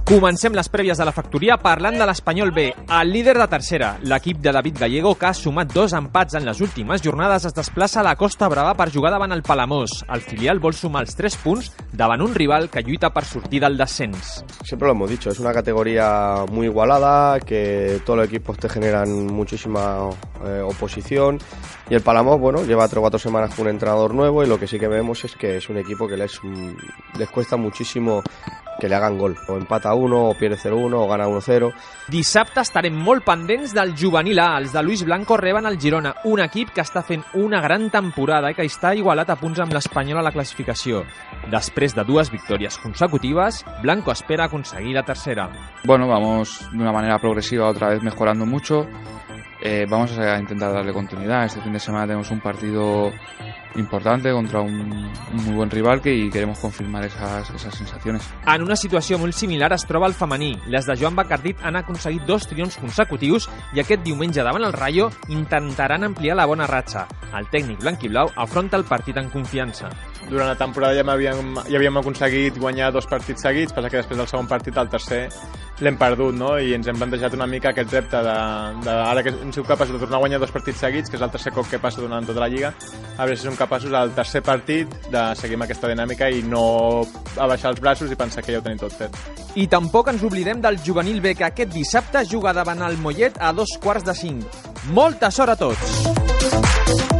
Comencem les prèvies de la factoria parlant de l'Espanyol B, el líder de tercera. L'equip de David Gallego, que ha sumat 2 empats en les últimes jornades, es desplaça a la Costa Brava per jugar davant el Palamós. El filial vol sumar els 3 punts davant un rival que lluita per sortir del descens. Siempre lo hemos dicho, es una categoría muy igualada, que todos los equipos te generan muchísima oposición, y el Palamós, bueno, lleva 3 o 4 semanas con un entrenador nuevo, y lo que sí que vemos es que es un equipo que les cuesta muchísimo que le hagan gol, o empata 1, o pierde 0-1, o gana 1-0. Dissabte estarem molt pendents del juvenil A. Els de Luis Blanco reben el Girona, un equip que està fent una gran temporada i que està igualat a punts amb l'Espanyol a la classificació. Després de 2 victòries consecutives, Blanco espera aconseguir la tercera. Bueno, vamos de una manera progresiva otra vez mejorando mucho. Vamos a intentar darle continuidad. Este fin de semana tenemos un partido importante contra un muy buen rival y queremos confirmar esas sensaciones. En una situació molt similar es troba el femení. Les de Joan Bacardit han aconseguit 2 triomfs consecutius i aquest diumenge davant el Rayo intentaran ampliar la bona ratxa. El tècnic blanquiblau afronta el partit en confiança. Durant la temporada ja havíem aconseguit guanyar 2 partits seguits, passa que després del segon partit, el tercer, l'hem perdut, no? I ens hem plantejat una mica aquest repte ara que hem sigut capaços de tornar a guanyar 2 partits seguits, que és el tercer cop que passa durant tota la Lliga, a veure si som capaços al tercer partit de seguir amb aquesta dinàmica i no abaixar els braços i pensar que ja ho tenim tot fet. I tampoc ens oblidem del juvenil B, que aquest dissabte juga davant el Mollet a 4:45. Molta sort a tots!